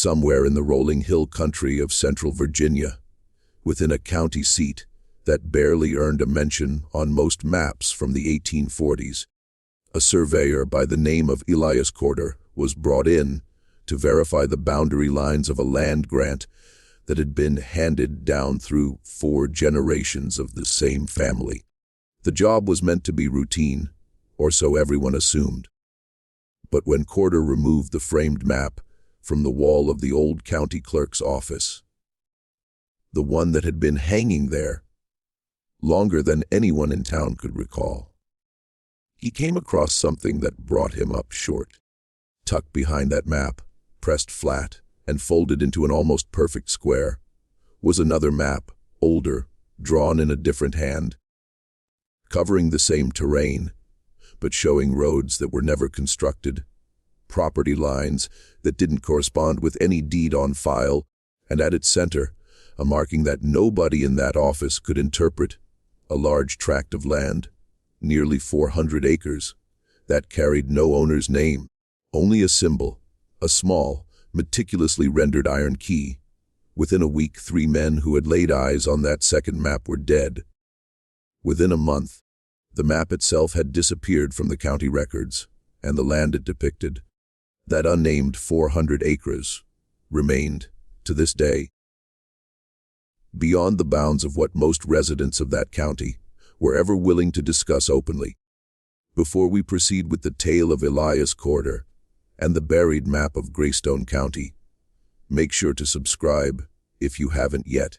somewhere in the rolling hill country of central Virginia, within a county seat that barely earned a mention on most maps from the 1840s. A surveyor by the name of Elias Corder was brought in to verify the boundary lines of a land grant that had been handed down through 4 generations of the same family. The job was meant to be routine, or so everyone assumed. But when Corder removed the framed map from the wall of the old county clerk's office, the one that had been hanging there longer than anyone in town could recall, he came across something that brought him up short. Tucked behind that map, pressed flat and folded into an almost perfect square, was another map, older, drawn in a different hand, covering the same terrain, but showing roads that were never constructed, property lines that didn't correspond with any deed on file, and at its center, a marking that nobody in that office could interpret, a large tract of land, nearly 400 acres, that carried no owner's name, only a symbol, a small, meticulously rendered iron key. Within a week, 3 men who had laid eyes on that second map were dead. Within a month, the map itself had disappeared from the county records, and the land it depicted, that unnamed 400 acres, remained, to this day, beyond the bounds of what most residents of that county were ever willing to discuss openly. Before we proceed with the tale of Elias Corder and the buried map of Greystone County, make sure to subscribe if you haven't yet.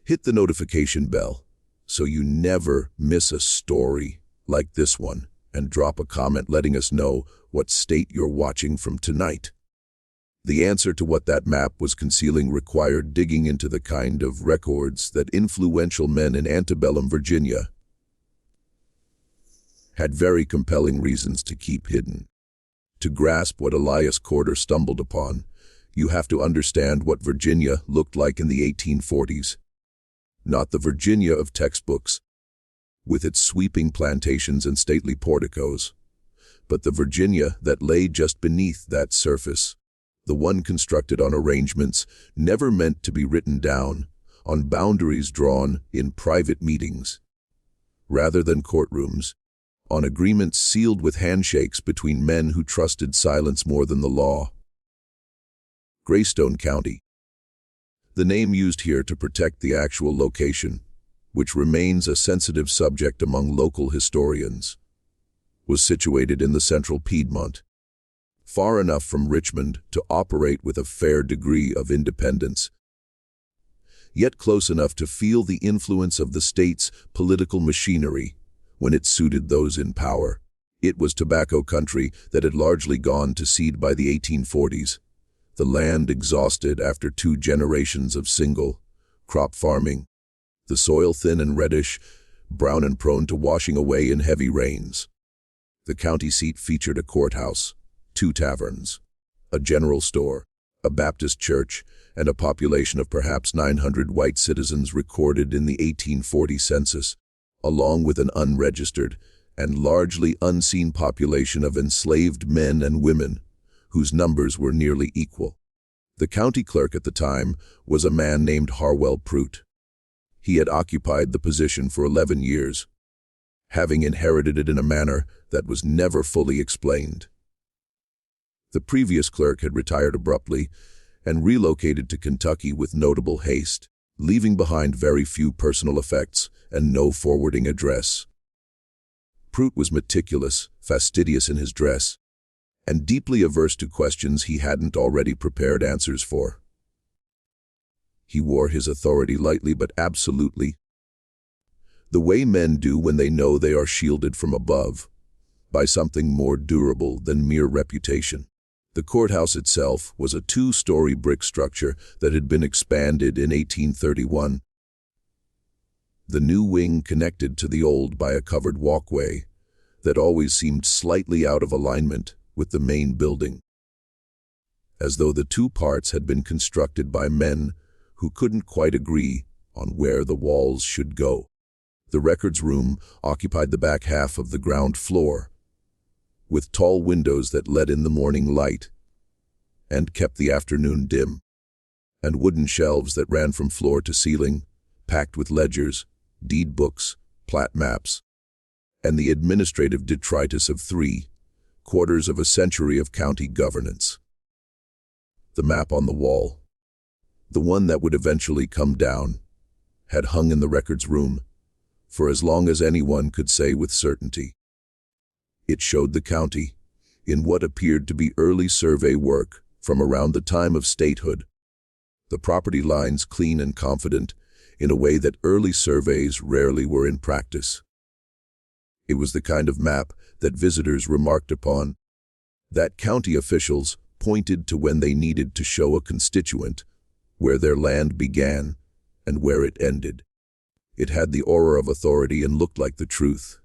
Hit the notification bell so you never miss a story like this one, and drop a comment letting us know what state you're watching from tonight. The answer to what that map was concealing required digging into the kind of records that influential men in antebellum Virginia had very compelling reasons to keep hidden. To grasp what Elias Corder stumbled upon, you have to understand what Virginia looked like in the 1840s. Not the Virginia of textbooks, with its sweeping plantations and stately porticos, but the Virginia that lay just beneath that surface, the one constructed on arrangements never meant to be written down, on boundaries drawn in private meetings, rather than courtrooms, on agreements sealed with handshakes between men who trusted silence more than the law. Greystone County, the name used here to protect the actual location, which remains a sensitive subject among local historians, was situated in the central Piedmont, far enough from Richmond to operate with a fair degree of independence, yet close enough to feel the influence of the state's political machinery when it suited those in power. It was tobacco country that had largely gone to seed by the 1840s, the land exhausted after 2 generations of single-crop farming, the soil thin and reddish, brown and prone to washing away in heavy rains. The county seat featured a courthouse, 2 taverns, a general store, a Baptist church, and a population of perhaps 900 white citizens recorded in the 1840 census, along with an unregistered and largely unseen population of enslaved men and women, whose numbers were nearly equal. The county clerk at the time was a man named Harwell Prout. He had occupied the position for 11 years, having inherited it in a manner that was never fully explained. The previous clerk had retired abruptly and relocated to Kentucky with notable haste, leaving behind very few personal effects and no forwarding address. Prout was meticulous, fastidious in his dress, and deeply averse to questions he hadn't already prepared answers for. He wore his authority lightly but absolutely, the way men do when they know they are shielded from above by something more durable than mere reputation. The courthouse itself was a 2-story brick structure that had been expanded in 1831. The new wing connected to the old by a covered walkway that always seemed slightly out of alignment with the main building, as though the 2 parts had been constructed by men who couldn't quite agree on where the walls should go. The records room occupied the back half of the ground floor, with tall windows that let in the morning light, and kept the afternoon dim, and wooden shelves that ran from floor to ceiling, packed with ledgers, deed books, plat maps, and the administrative detritus of 3/4 of a century of county governance. The map on the wall, the one that would eventually come down, had hung in the records room for as long as anyone could say with certainty. It showed the county, in what appeared to be early survey work from around the time of statehood, the property lines clean and confident in a way that early surveys rarely were in practice. It was the kind of map that visitors remarked upon, that county officials pointed to when they needed to show a constituent where their land began and where it ended. It had the aura of authority and looked like the truth.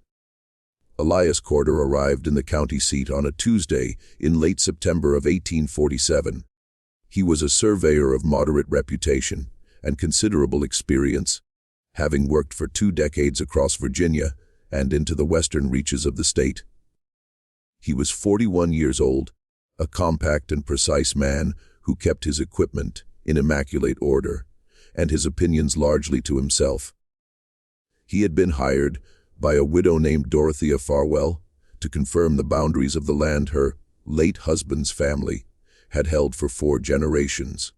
Elias Corder arrived in the county seat on a Tuesday in late September of 1847. He was a surveyor of moderate reputation and considerable experience, having worked for 2 decades across Virginia and into the western reaches of the state. He was 41 years old, a compact and precise man who kept his equipment in immaculate order, and his opinions largely to himself. He had been hired by a widow named Dorothea Farwell to confirm the boundaries of the land her late husband's family had held for 4 generations,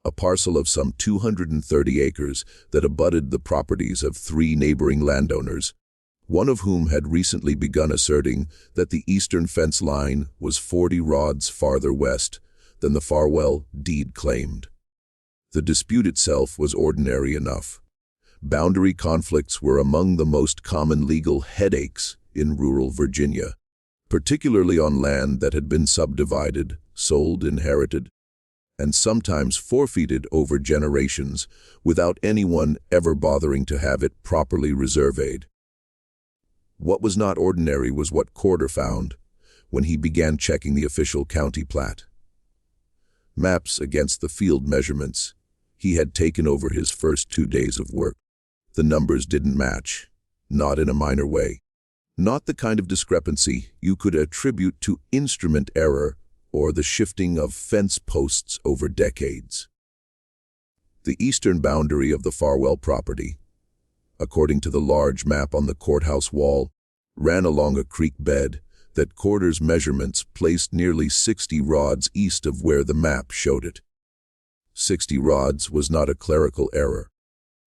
a parcel of some 230 acres that abutted the properties of 3 neighboring landowners, one of whom had recently begun asserting that the eastern fence line was 40 rods farther west than the Farwell deed claimed. The dispute itself was ordinary enough. Boundary conflicts were among the most common legal headaches in rural Virginia, particularly on land that had been subdivided, sold, inherited, and sometimes forfeited over generations without anyone ever bothering to have it properly resurveyed. What was not ordinary was what Corder found when he began checking the official county plat. Maps against the field measurements he had taken over his first 2 days of work. The numbers didn't match, not in a minor way. Not the kind of discrepancy you could attribute to instrument error or the shifting of fence posts over decades. The eastern boundary of the Farwell property, according to the large map on the courthouse wall, ran along a creek bed that Corder's measurements placed nearly 60 rods east of where the map showed it. 60 rods was not a clerical error.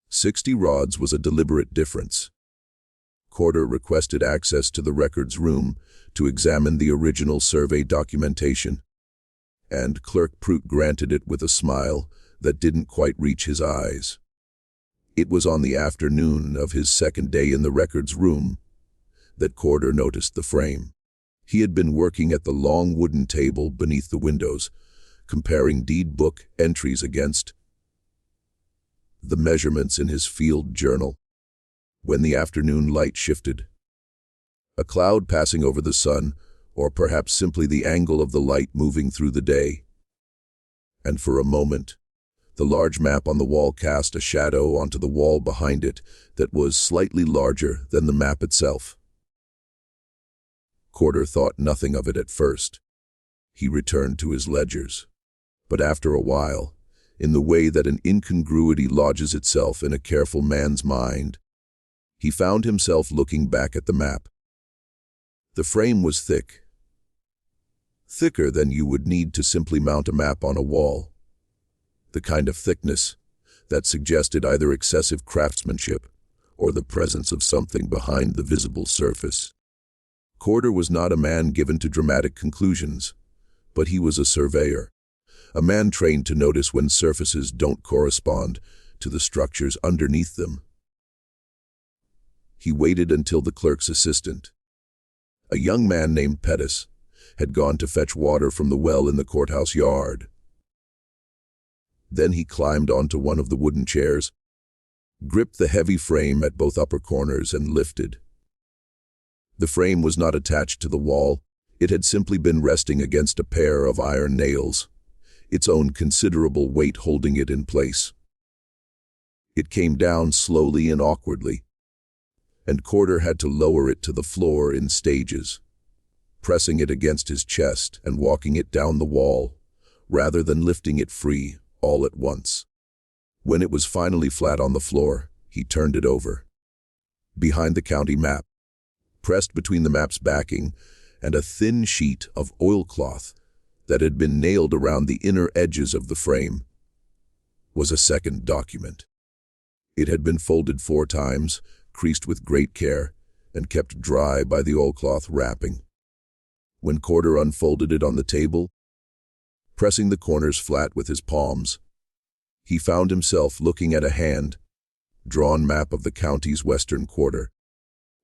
60 rods was a deliberate difference. Corder requested access to the records room to examine the original survey documentation, and Clerk Prout granted it with a smile that didn't quite reach his eyes. It was on the afternoon of his second day in the records room that Corder noticed the frame. He had been working at the long wooden table beneath the windows, comparing deed book entries against the measurements in his field journal, when the afternoon light shifted. A cloud passing over the sun, or perhaps simply the angle of the light moving through the day. And for a moment, the large map on the wall cast a shadow onto the wall behind it that was slightly larger than the map itself. Corder thought nothing of it at first. He returned to his ledgers. But after a while, in the way that an incongruity lodges itself in a careful man's mind, he found himself looking back at the map. The frame was thick. Thicker than you would need to simply mount a map on a wall. The kind of thickness that suggested either excessive craftsmanship or the presence of something behind the visible surface. Corder was not a man given to dramatic conclusions, but he was a surveyor, a man trained to notice when surfaces don't correspond to the structures underneath them. He waited until the clerk's assistant, a young man named Pettis, had gone to fetch water from the well in the courthouse yard. Then he climbed onto one of the wooden chairs, gripped the heavy frame at both upper corners, and lifted. The frame was not attached to the wall. It had simply been resting against a pair of iron nails, its own considerable weight holding it in place. It came down slowly and awkwardly, and Corder had to lower it to the floor in stages, pressing it against his chest and walking it down the wall, rather than lifting it free all at once. When it was finally flat on the floor, he turned it over. Behind the county map, pressed between the map's backing and a thin sheet of oilcloth that had been nailed around the inner edges of the frame, was a second document. It had been folded 4 times, creased with great care, and kept dry by the oilcloth wrapping. When Corder unfolded it on the table, pressing the corners flat with his palms, he found himself looking at a hand-drawn map of the county's western quarter.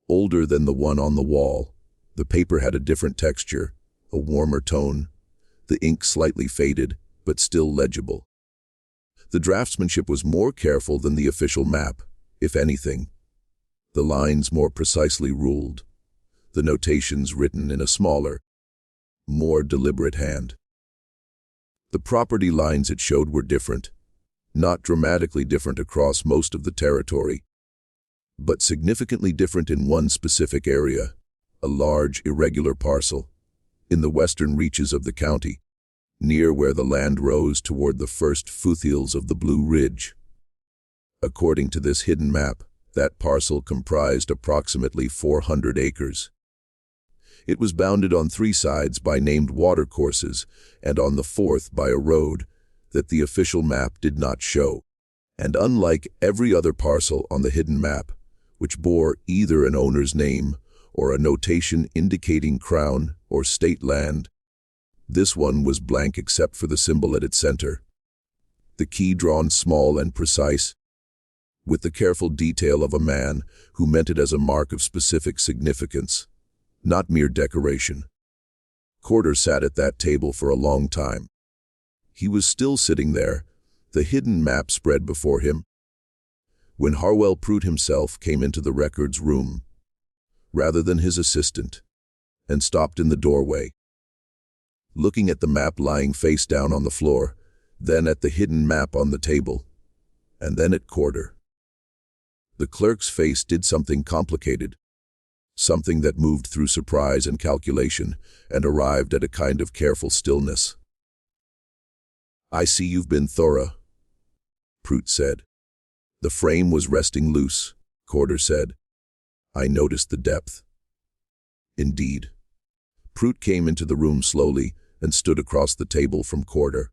Older than the one on the wall, the paper had a different texture, a warmer tone, the ink slightly faded, but still legible. The draftsmanship was more careful than the official map, if anything. The lines more precisely ruled, the notations written in a smaller, more deliberate hand. The property lines it showed were different, not dramatically different across most of the territory, but significantly different in one specific area, a large, irregular parcel, in the western reaches of the county, near where the land rose toward the first foothills of the Blue Ridge. According to this hidden map, that parcel comprised approximately 400 acres. It was bounded on 3 sides by named watercourses and on the 4th by a road that the official map did not show. And unlike every other parcel on the hidden map, which bore either an owner's name or a notation indicating crown or state land, this one was blank except for the symbol at its center, the key drawn small and precise, with the careful detail of a man who meant it as a mark of specific significance, not mere decoration. Corder sat at that table for a long time. He was still sitting there, the hidden map spread before him, when Harwell Pruitt himself came into the records room, rather than his assistant, and stopped in the doorway, looking at the map lying face down on the floor, then at the hidden map on the table, and then at Corder. The clerk's face did something complicated, something that moved through surprise and calculation and arrived at a kind of careful stillness. "I see you've been thorough," Pruitt said. "The frame was resting loose," Corder said. "I noticed the depth." "Indeed." Pruitt came into the room slowly and stood across the table from Corder.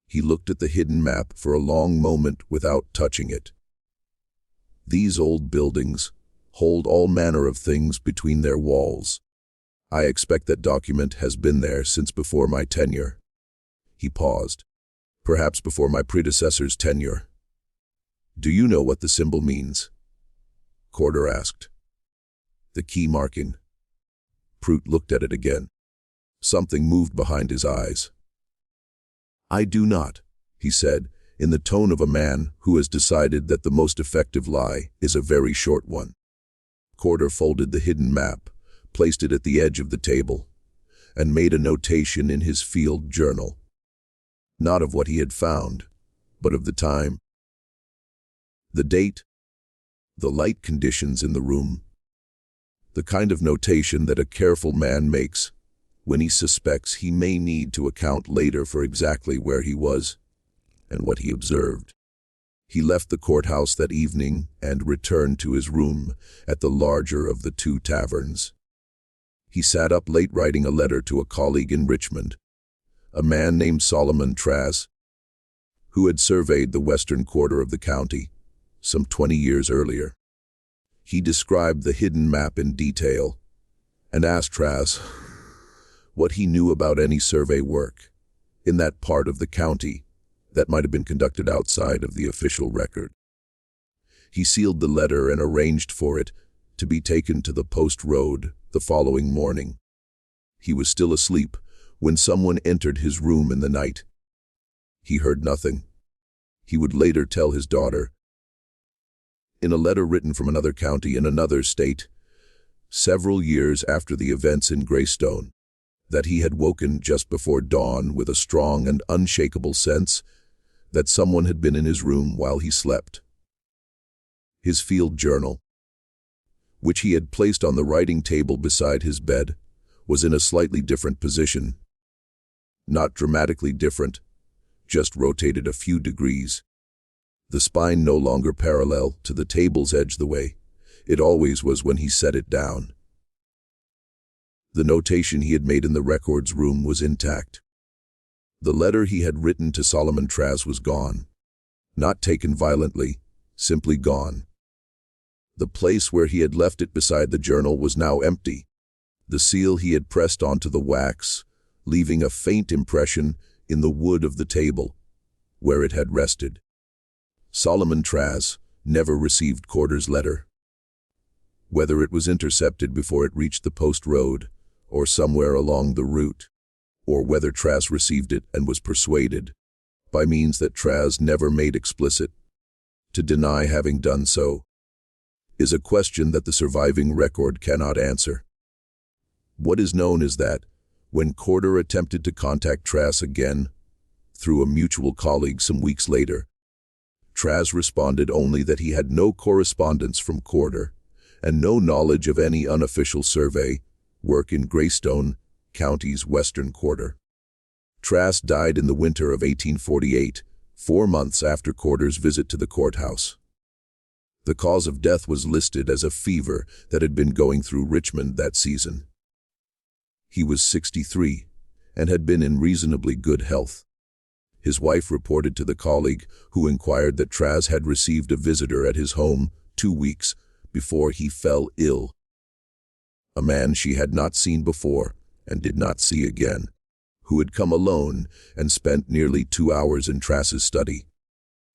He looked at the hidden map for a long moment without touching it. "These old buildings hold all manner of things between their walls. I expect that document has been there since before my tenure." He paused. "Perhaps before my predecessor's tenure." "Do you know what the symbol means?" Corder asked. "The key marking." Pruitt looked at it again. Something moved behind his eyes. "I do not," he said, in the tone of a man who has decided that the most effective lie is a very short one. Corder folded the hidden map, placed it at the edge of the table, and made a notation in his field journal. Not of what he had found, but of the time, the date, the light conditions in the room, the kind of notation that a careful man makes when he suspects he may need to account later for exactly where he was and what he observed. He left the courthouse that evening and returned to his room at the larger of the 2 taverns. He sat up late writing a letter to a colleague in Richmond, a man named Solomon Trask, who had surveyed the western quarter of the county some 20 years earlier. He described the hidden map in detail and asked Trask what he knew about any survey work in that part of the county that might have been conducted outside of the official record. He sealed the letter and arranged for it to be taken to the post road the following morning. He was still asleep when someone entered his room in the night. He heard nothing. He would later tell his daughter, in a letter written from another county in another state, several years after the events in Greystone, that he had woken just before dawn with a strong and unshakable sense that someone had been in his room while he slept. His field journal, which he had placed on the writing table beside his bed, was in a slightly different position. Not dramatically different, just rotated a few degrees. The spine no longer parallel to the table's edge the way it always was when he set it down. The notation he had made in the records room was intact. The letter he had written to Solomon Traz was gone. Not taken violently, simply gone. The place where he had left it beside the journal was now empty. The seal he had pressed onto the wax, leaving a faint impression in the wood of the table, where it had rested. Solomon Traz never received Corder's letter. Whether it was intercepted before it reached the post road, or somewhere along the route, or whether Traz received it and was persuaded, by means that Traz never made explicit, to deny having done so, is a question that the surviving record cannot answer. What is known is that, when Corder attempted to contact Traz again, through a mutual colleague some weeks later, Traz responded only that he had no correspondence from Corder, and no knowledge of any unofficial survey work in Greystone County's western quarter. Traz died in the winter of 1848, 4 months after Corder's visit to the courthouse. The cause of death was listed as a fever that had been going through Richmond that season. He was 63 and had been in reasonably good health. His wife reported to the colleague who inquired that Traz had received a visitor at his home 2 weeks before he fell ill. A man she had not seen before and did not see again, who had come alone and spent nearly 2 hours in Traz's study.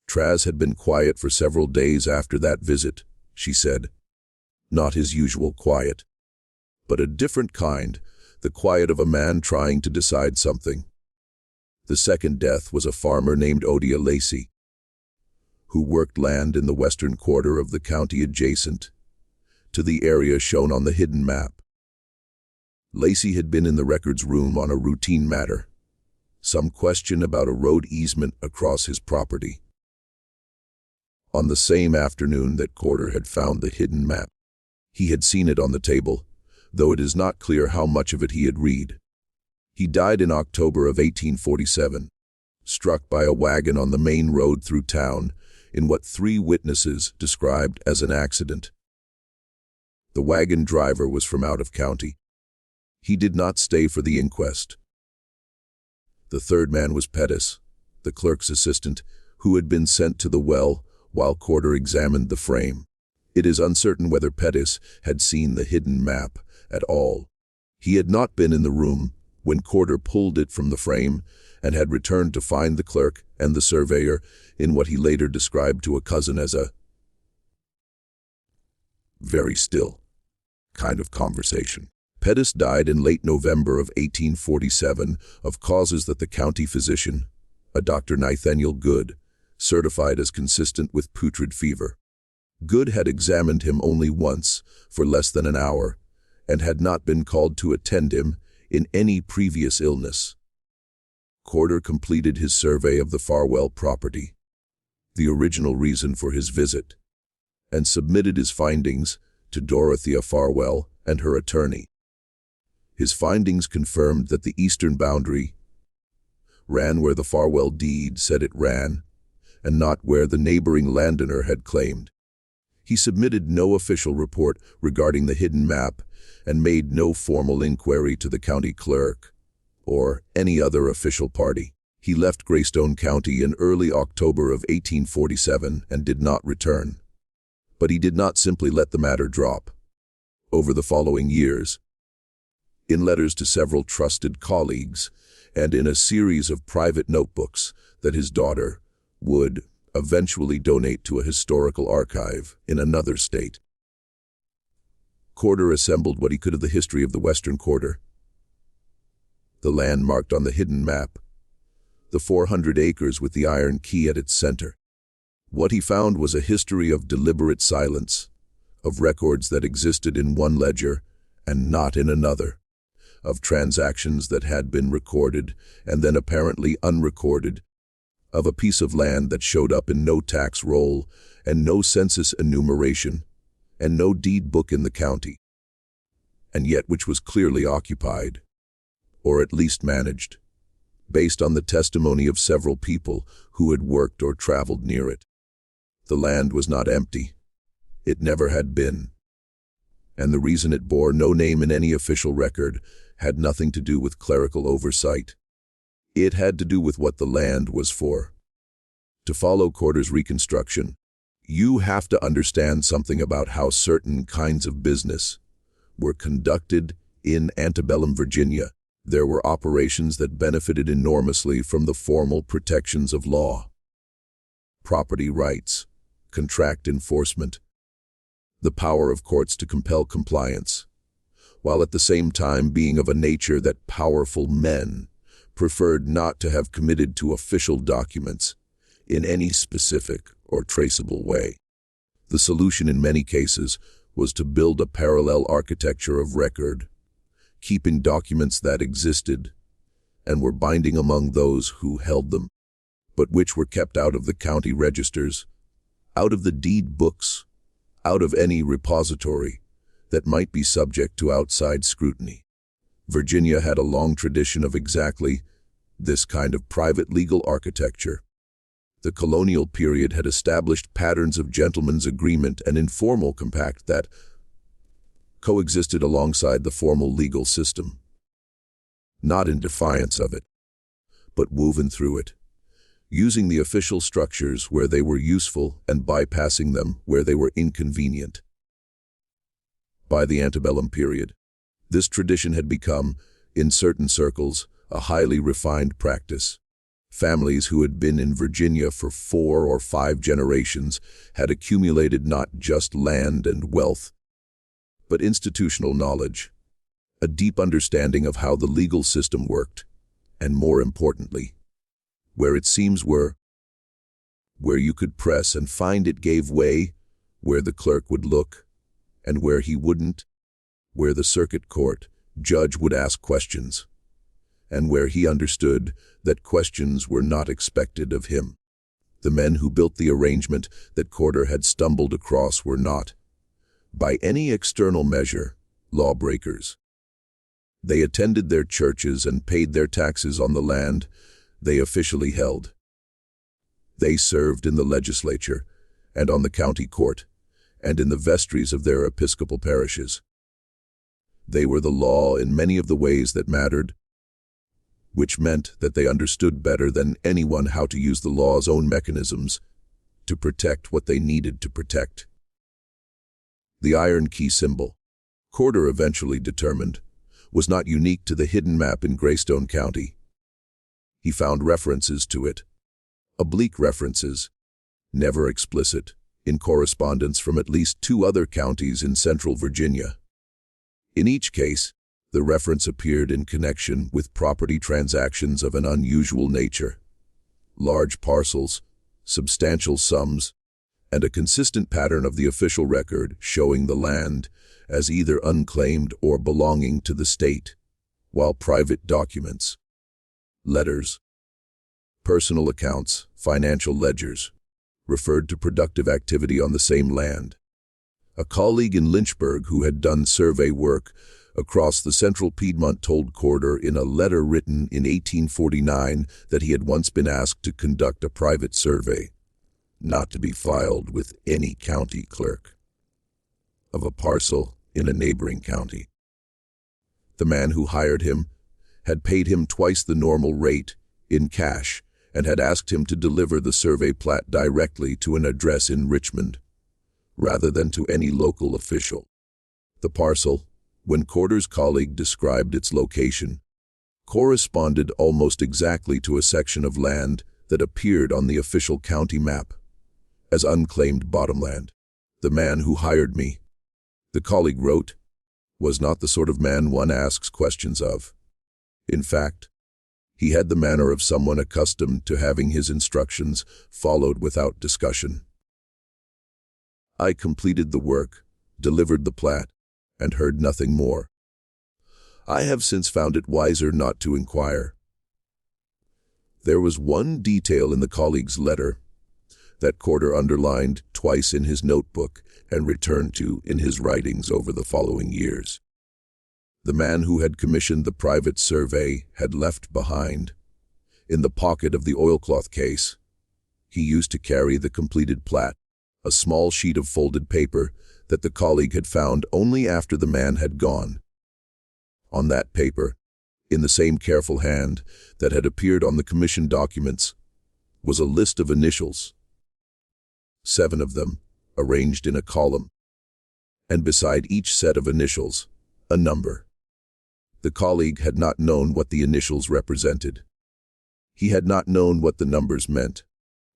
Traz had been quiet for several days after that visit, she said. Not his usual quiet, but a different kind, the quiet of a man trying to decide something. The second death was a farmer named Odia Lacey, who worked land in the western quarter of the county adjacent to the area shown on the hidden map. Lacey had been in the records room on a routine matter, some question about a road easement across his property. On the same afternoon that Corder had found the hidden map, he had seen it on the table, though it is not clear how much of it he had read. He died in October of 1847, struck by a wagon on the main road through town in what 3 witnesses described as an accident. The wagon driver was from out of county. He did not stay for the inquest. The third man was Pettis, the clerk's assistant, who had been sent to the well while Corder examined the frame. It is uncertain whether Pettis had seen the hidden map at all. He had not been in the room when Corder pulled it from the frame and had returned to find the clerk and the surveyor in what he later described to a cousin as a very still kind of conversation. Pettis died in late November of 1847 of causes that the county physician, a Dr. Nathaniel Good, certified as consistent with putrid fever. Good had examined him only once, for less than an hour, and had not been called to attend him in any previous illness. Corder completed his survey of the Farwell property, the original reason for his visit, and submitted his findings to Dorothea Farwell and her attorney. His findings confirmed that the eastern boundary ran where the Farwell deed said it ran, and not where the neighboring landowner had claimed. He submitted no official report regarding the hidden map and made no formal inquiry to the county clerk or any other official party. He left Greystone County in early October of 1847 and did not return. But he did not simply let the matter drop. Over the following years, in letters to several trusted colleagues and in a series of private notebooks that his daughter would eventually donate to a historical archive in another state, Corder assembled what he could of the history of the western quarter, the land marked on the hidden map, the 400 acres with the iron key at its center. What he found was a history of deliberate silence, of records that existed in one ledger and not in another, of transactions that had been recorded and then apparently unrecorded, of a piece of land that showed up in no tax roll and no census enumeration and no deed book in the county, and yet which was clearly occupied, or at least managed, based on the testimony of several people who had worked or traveled near it. The land was not empty. It never had been. And the reason it bore no name in any official record had nothing to do with clerical oversight. It had to do with what the land was for. To follow Corder's reconstruction, you have to understand something about how certain kinds of business were conducted in antebellum Virginia. There were operations that benefited enormously from the formal protections of law, property rights, contract enforcement, the power of courts to compel compliance, while at the same time being of a nature that powerful men preferred not to have committed to official documents in any specific or traceable way. The solution in many cases was to build a parallel architecture of record, keeping documents that existed and were binding among those who held them, but which were kept out of the county registers, out of the deed books, out of any repository that might be subject to outside scrutiny. Virginia had a long tradition of exactly this kind of private legal architecture. The colonial period had established patterns of gentlemen's agreement and informal compact that coexisted alongside the formal legal system, not in defiance of it, but woven through it, using the official structures where they were useful and bypassing them where they were inconvenient. By the antebellum period, this tradition had become, in certain circles, a highly refined practice. Families who had been in Virginia for 4 or 5 generations had accumulated not just land and wealth, but institutional knowledge, a deep understanding of how the legal system worked, and more importantly, where its seams were, where you could press and find it gave way, where the clerk would look, and where he wouldn't, where the circuit court judge would ask questions, and where he understood that questions were not expected of him. The men who built the arrangement that Corder had stumbled across were not, by any external measure, lawbreakers. They attended their churches and paid their taxes on the land they officially held. They served in the legislature and on the county court and in the vestries of their episcopal parishes. They were the law in many of the ways that mattered, which meant that they understood better than anyone how to use the law's own mechanisms to protect what they needed to protect. The iron key symbol, Corder eventually determined, was not unique to the hidden map in Greystone County. He found references to it, oblique references, never explicit, in correspondence from at least 2 other counties in central Virginia. In each case, the reference appeared in connection with property transactions of an unusual nature, large parcels, substantial sums, and a consistent pattern of the official record showing the land as either unclaimed or belonging to the state, while private documents, letters, personal accounts, financial ledgers, referred to productive activity on the same land. A colleague in Lynchburg who had done survey work across the central Piedmont told Corder in a letter written in 1849 that he had once been asked to conduct a private survey, not to be filed with any county clerk, of a parcel in a neighboring county. The man who hired him had paid him twice the normal rate in cash and had asked him to deliver the survey plat directly to an address in Richmond, rather than to any local official. The parcel, when Corder's colleague described its location, corresponded almost exactly to a section of land that appeared on the official county map as unclaimed bottomland. The man who hired me, the colleague wrote, was not the sort of man one asks questions of. In fact, he had the manner of someone accustomed to having his instructions followed without discussion. I completed the work, delivered the plat, and heard nothing more. I have since found it wiser not to inquire. There was one detail in the colleague's letter that Corder underlined twice in his notebook and returned to in his writings over the following years. The man who had commissioned the private survey had left behind, in the pocket of the oilcloth case. He used to carry the completed plat, a small sheet of folded paper that the colleague had found only after the man had gone. On that paper, in the same careful hand that had appeared on the commission documents, was a list of initials, 7 of them, arranged in a column, and beside each set of initials, a number. The colleague had not known what the initials represented. He had not known what the numbers meant,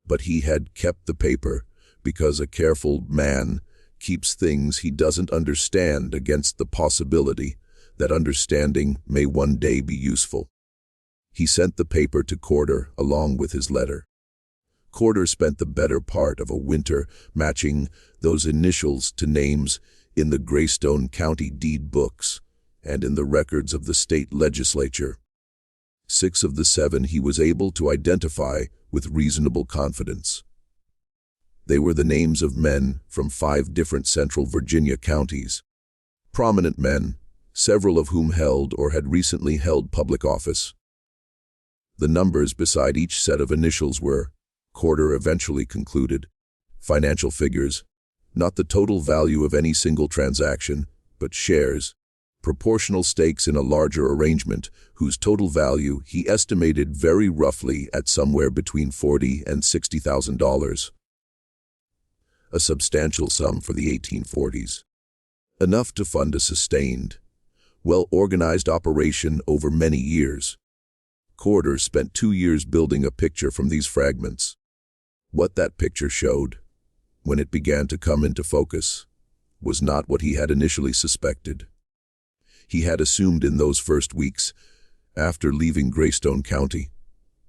but he had kept the paper because a careful man keeps things he doesn't understand against the possibility that understanding may one day be useful. He sent the paper to Corder along with his letter. Corder spent the better part of a winter matching those initials to names in the Greystone County deed books and in the records of the state legislature. 6 of the 7 he was able to identify with reasonable confidence. They were the names of men from 5 different central Virginia counties. Prominent men, several of whom held or had recently held public office. The numbers beside each set of initials were, Corder eventually concluded, financial figures, not the total value of any single transaction, but shares, proportional stakes in a larger arrangement whose total value he estimated very roughly at somewhere between $40,000 and $60,000. A substantial sum for the 1840s. Enough to fund a sustained, well-organized operation over many years. Corder spent 2 years building a picture from these fragments. What that picture showed, when it began to come into focus, was not what he had initially suspected. He had assumed in those first weeks, after leaving Greystone County,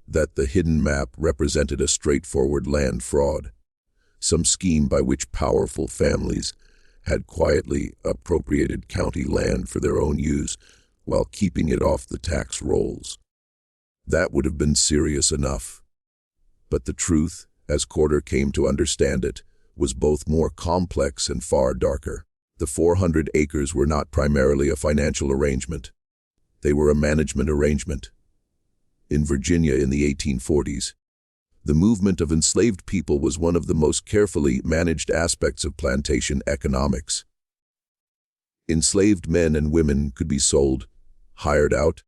that the hidden map represented a straightforward land fraud, some scheme by which powerful families had quietly appropriated county land for their own use while keeping it off the tax rolls. That would have been serious enough. But the truth, as Corder came to understand it, was both more complex and far darker. The 400 acres were not primarily a financial arrangement. They were a management arrangement. In Virginia in the 1840s, the movement of enslaved people was one of the most carefully managed aspects of plantation economics. Enslaved men and women could be sold, hired out,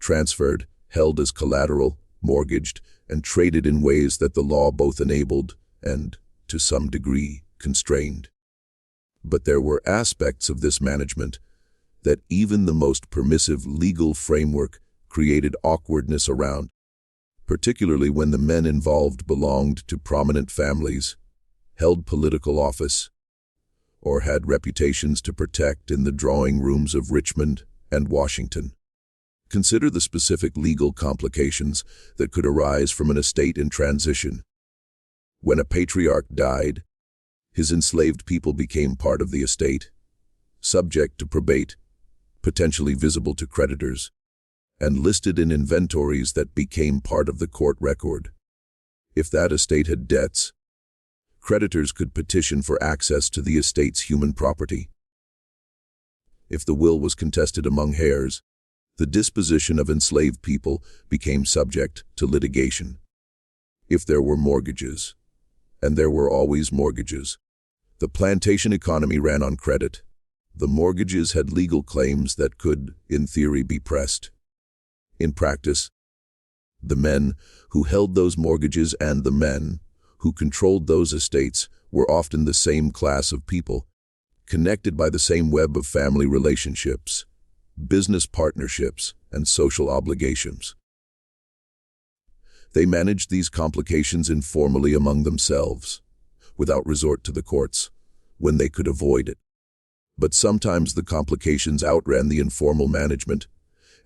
transferred, held as collateral, mortgaged, and traded in ways that the law both enabled and, to some degree, constrained. But there were aspects of this management that even the most permissive legal framework created awkwardness around, particularly when the men involved belonged to prominent families, held political office, or had reputations to protect in the drawing rooms of Richmond and Washington. Consider the specific legal complications that could arise from an estate in transition. When a patriarch died, his enslaved people became part of the estate, subject to probate, potentially visible to creditors, and listed in inventories that became part of the court record. If that estate had debts, creditors could petition for access to the estate's human property. If the will was contested among heirs, the disposition of enslaved people became subject to litigation. If there were mortgages, and there were always mortgages, the plantation economy ran on credit. The mortgages had legal claims that could, in theory, be pressed. In practice, the men who held those mortgages and the men who controlled those estates were often the same class of people, connected by the same web of family relationships, business partnerships, and social obligations. They managed these complications informally among themselves, without resort to the courts, when they could avoid it. But sometimes the complications outran the informal management,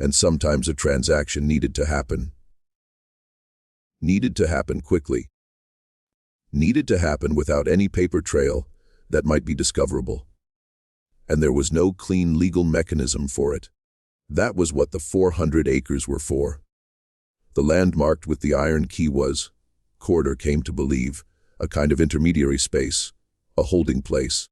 and sometimes a transaction needed to happen. Needed to happen quickly. Needed to happen without any paper trail that might be discoverable. And there was no clean legal mechanism for it. That was what the 400 acres were for. The land marked with the iron key was, Corder came to believe, a kind of intermediary space, a holding place,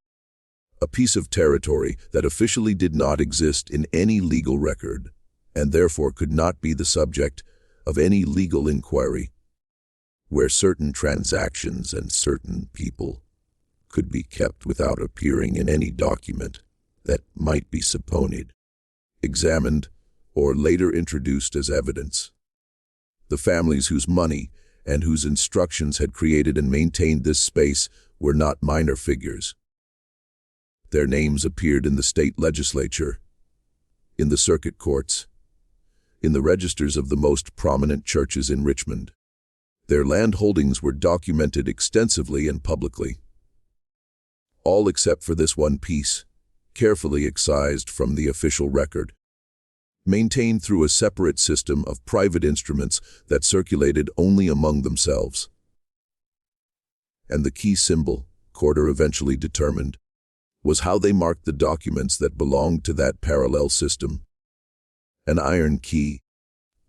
a piece of territory that officially did not exist in any legal record, and therefore could not be the subject of any legal inquiry, where certain transactions and certain people could be kept without appearing in any document that might be subpoenaed, examined, or later introduced as evidence. The families whose money and whose instructions had created and maintained this space were not minor figures. Their names appeared in the state legislature, in the circuit courts, in the registers of the most prominent churches in Richmond. Their land holdings were documented extensively and publicly. All except for this one piece, carefully excised from the official record, maintained through a separate system of private instruments that circulated only among themselves. And the key symbol, Corder eventually determined, was how they marked the documents that belonged to that parallel system. An iron key,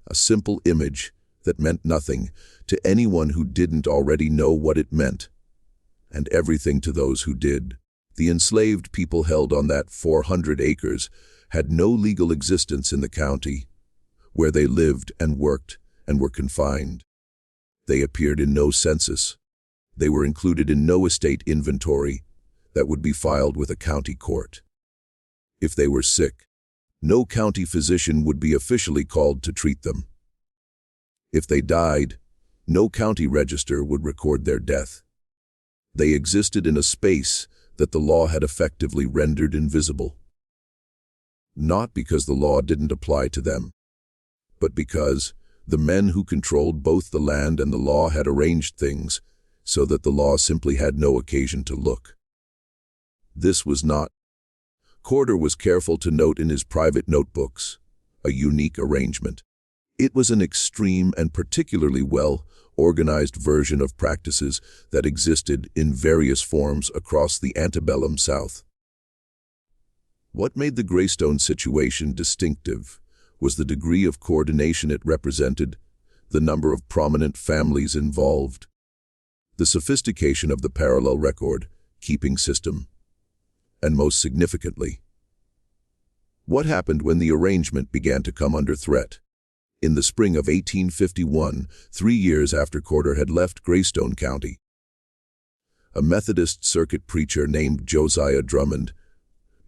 a simple image that meant nothing to anyone who didn't already know what it meant, and everything to those who did. The enslaved people held on that 400 acres had no legal existence in the county, where they lived and worked and were confined. They appeared in no census. They were included in no estate inventory that would be filed with a county court. If they were sick, no county physician would be officially called to treat them. If they died, no county register would record their death. They existed in a space that the law had effectively rendered invisible. Not because the law didn't apply to them, but because the men who controlled both the land and the law had arranged things so that the law simply had no occasion to look. This was not. Corder was careful to note in his private notebooks a unique arrangement. It was an extreme and particularly well-organized version of practices that existed in various forms across the antebellum South. What made the Greystone situation distinctive was the degree of coordination it represented, the number of prominent families involved, the sophistication of the parallel record-keeping system, and most significantly, what happened when the arrangement began to come under threat. In the spring of 1851, 3 years after Corder had left Greystone County, a Methodist circuit preacher named Josiah Drummond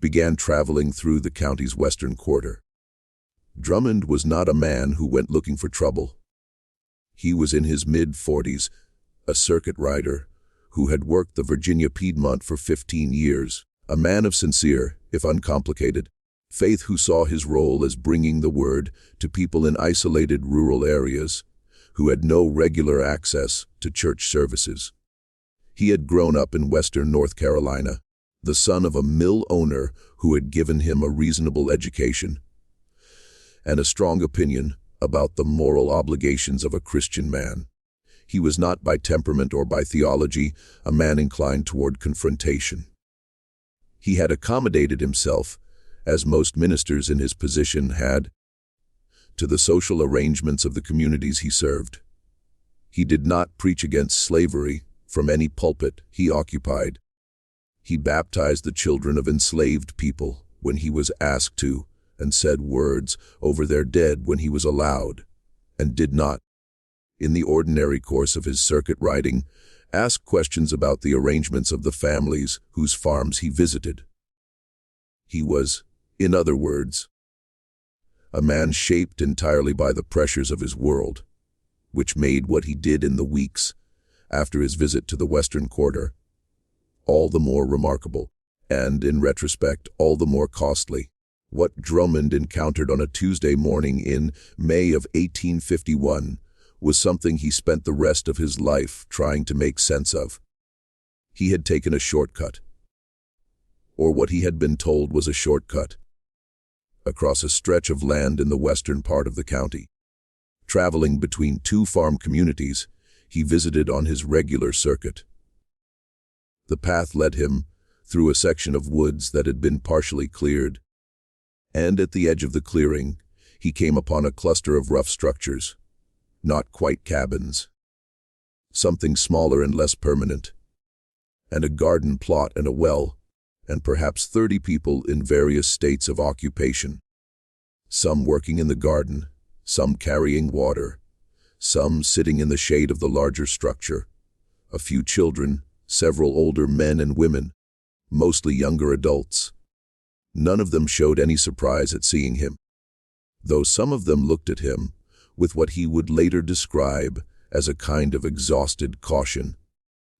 began traveling through the county's western quarter. Drummond was not a man who went looking for trouble. He was in his mid-40s, a circuit rider who had worked the Virginia Piedmont for 15 years, a man of sincere, if uncomplicated, faith who saw his role as bringing the word to people in isolated rural areas who had no regular access to church services. He had grown up in western North Carolina, the son of a mill owner who had given him a reasonable education and a strong opinion about the moral obligations of a Christian man. He was not by temperament or by theology a man inclined toward confrontation. He had accommodated himself, as most ministers in his position had, to the social arrangements of the communities he served. He did not preach against slavery from any pulpit he occupied. He baptized the children of enslaved people when he was asked to, and said words over their dead when he was allowed, and did not, in the ordinary course of his circuit riding, ask questions about the arrangements of the families whose farms he visited. He was, in other words, a man shaped entirely by the pressures of his world, which made what he did in the weeks after his visit to the western quarter all the more remarkable, and, in retrospect, all the more costly. What Drummond encountered on a Tuesday morning in May of 1851 was something he spent the rest of his life trying to make sense of. He had taken a shortcut, or what he had been told was a shortcut, across a stretch of land in the western part of the county. Traveling between two farm communities, he visited on his regular circuit. The path led him through a section of woods that had been partially cleared, and at the edge of the clearing, he came upon a cluster of rough structures, not quite cabins, something smaller and less permanent, and a garden plot and a well, and perhaps 30 people in various states of occupation, some working in the garden, some carrying water, some sitting in the shade of the larger structure, a few children, several older men and women, mostly younger adults. None of them showed any surprise at seeing him, though some of them looked at him with what he would later describe as a kind of exhausted caution,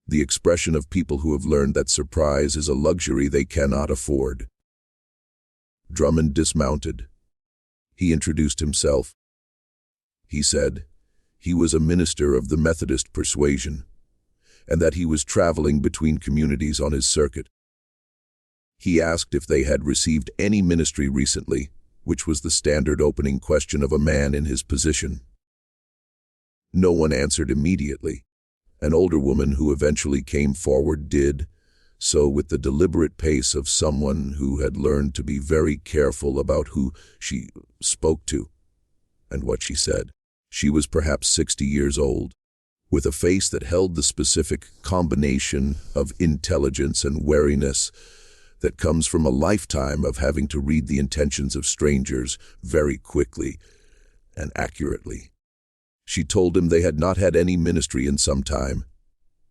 the expression of people who have learned that surprise is a luxury they cannot afford. Drummond dismounted. He introduced himself. He said he was a minister of the Methodist persuasion, and that he was traveling between communities on his circuit. He asked if they had received any ministry recently, which was the standard opening question of a man in his position. No one answered immediately. An older woman who eventually came forward did so with the deliberate pace of someone who had learned to be very careful about who she spoke to and what she said. She was perhaps 60 years old, with a face that held the specific combination of intelligence and wariness that comes from a lifetime of having to read the intentions of strangers very quickly and accurately. She told him they had not had any ministry in some time.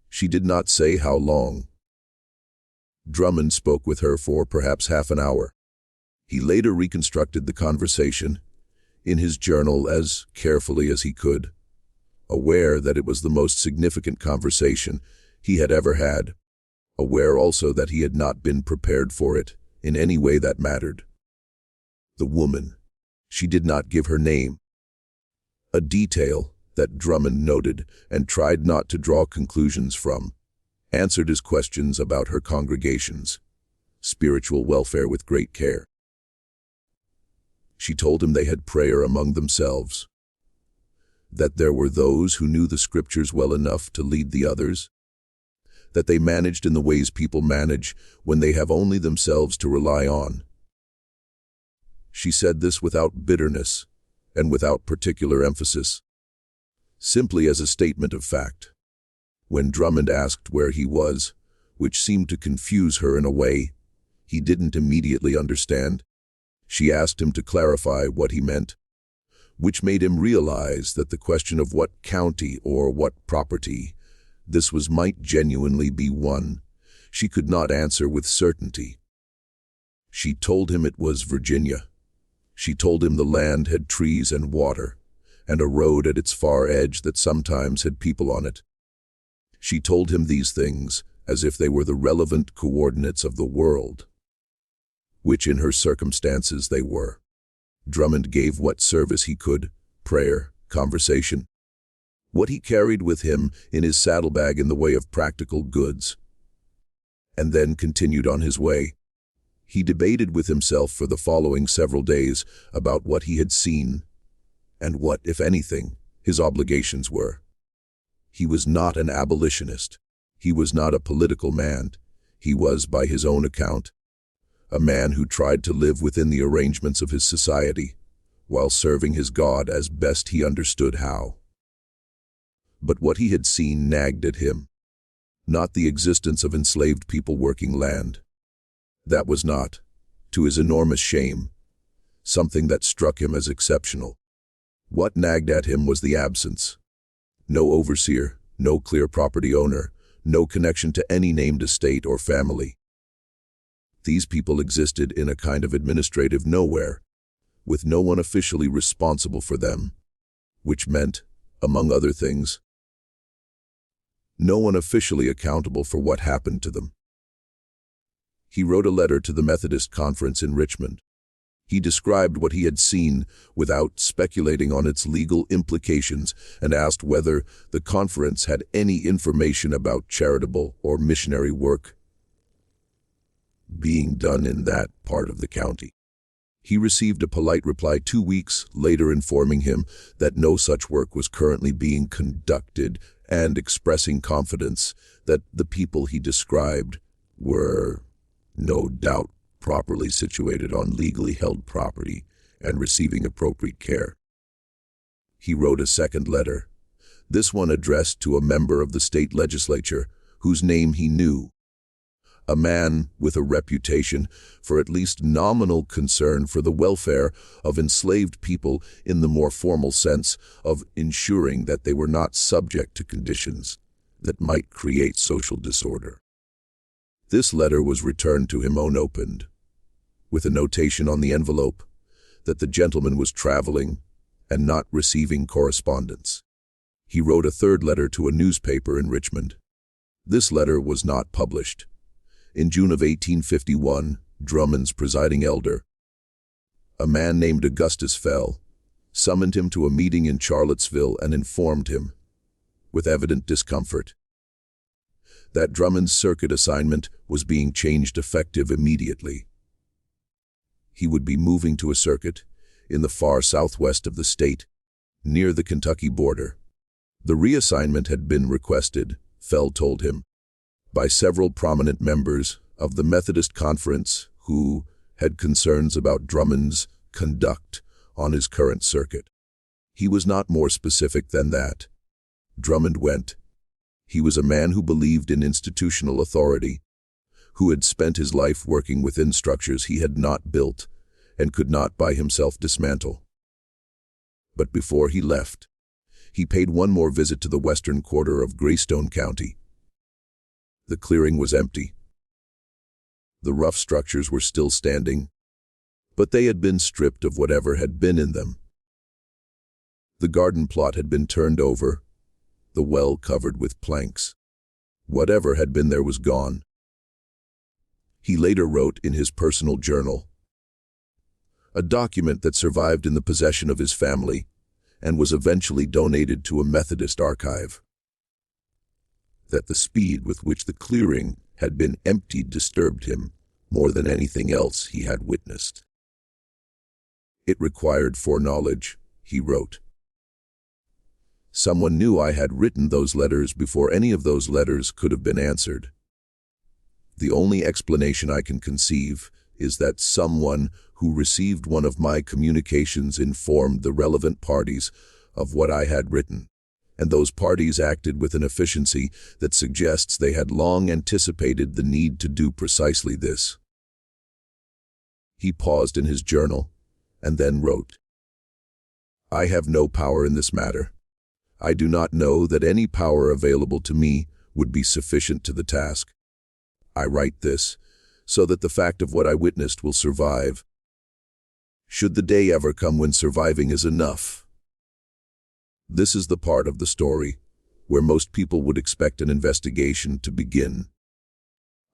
She did not say how long. Drummond spoke with her for perhaps half an hour. He later reconstructed the conversation in his journal as carefully as he could, aware that it was the most significant conversation he had ever had, aware also that he had not been prepared for it in any way that mattered. The woman, she did not give her name, a detail that Drummond noted and tried not to draw conclusions from, answered his questions about her congregation's spiritual welfare with great care. She told him they had prayer among themselves, that there were those who knew the scriptures well enough to lead the others, that they managed in the ways people manage when they have only themselves to rely on. She said this without bitterness and without particular emphasis, simply as a statement of fact. When Drummond asked where he was, which seemed to confuse her in a way he didn't immediately understand, she asked him to clarify what he meant, which made him realize that the question of what county or what property this was might genuinely be one she could not answer with certainty. She told him it was Virginia. She told him the land had trees and water, and a road at its far edge that sometimes had people on it. She told him these things as if they were the relevant coordinates of the world, which in her circumstances they were. Drummond gave what service he could, prayer, conversation, what he carried with him in his saddlebag in the way of practical goods, and then continued on his way. He debated with himself for the following several days about what he had seen and what, if anything, his obligations were. He was not an abolitionist. He was not a political man. He was, by his own account, a man who tried to live within the arrangements of his society, while serving his God as best he understood how. But what he had seen nagged at him. Not the existence of enslaved people working land. That was not, to his enormous shame, something that struck him as exceptional. What nagged at him was the absence. No overseer, no clear property owner, no connection to any named estate or family. These people existed in a kind of administrative nowhere, with no one officially responsible for them, which meant, among other things, no one officially accountable for what happened to them. He wrote a letter to the Methodist Conference in Richmond. He described what he had seen without speculating on its legal implications and asked whether the conference had any information about charitable or missionary work being done in that part of the county. He received a polite reply 2 weeks later informing him that no such work was currently being conducted and expressing confidence that the people he described were, no doubt, properly situated on legally held property and receiving appropriate care. He wrote a second letter, this one addressed to a member of the state legislature whose name he knew, a man with a reputation for at least nominal concern for the welfare of enslaved people in the more formal sense of ensuring that they were not subject to conditions that might create social disorder. This letter was returned to him unopened, with a notation on the envelope that the gentleman was traveling and not receiving correspondence. He wrote a third letter to a newspaper in Richmond. This letter was not published. In June of 1851, Drummond's presiding elder, a man named Augustus Fell, summoned him to a meeting in Charlottesville and informed him, with evident discomfort, that Drummond's circuit assignment was being changed effective immediately. He would be moving to a circuit in the far southwest of the state, near the Kentucky border. The reassignment had been requested, Fell told him, by several prominent members of the Methodist Conference who had concerns about Drummond's conduct on his current circuit. He was not more specific than that. Drummond went. He was a man who believed in institutional authority, who had spent his life working within structures he had not built and could not by himself dismantle. But before he left, he paid one more visit to the western quarter of Greystone County. The clearing was empty. The rough structures were still standing, but they had been stripped of whatever had been in them. The garden plot had been turned over, the well covered with planks. Whatever had been there was gone. He later wrote in his personal journal, a document that survived in the possession of his family and was eventually donated to a Methodist archive, that the speed with which the clearing had been emptied disturbed him more than anything else he had witnessed. It required foreknowledge, he wrote. Someone knew I had written those letters before any of those letters could have been answered. The only explanation I can conceive is that someone who received one of my communications informed the relevant parties of what I had written, and those parties acted with an efficiency that suggests they had long anticipated the need to do precisely this. He paused in his journal and then wrote, I have no power in this matter. I do not know that any power available to me would be sufficient to the task. I write this so that the fact of what I witnessed will survive, should the day ever come when surviving is enough. This is the part of the story where most people would expect an investigation to begin.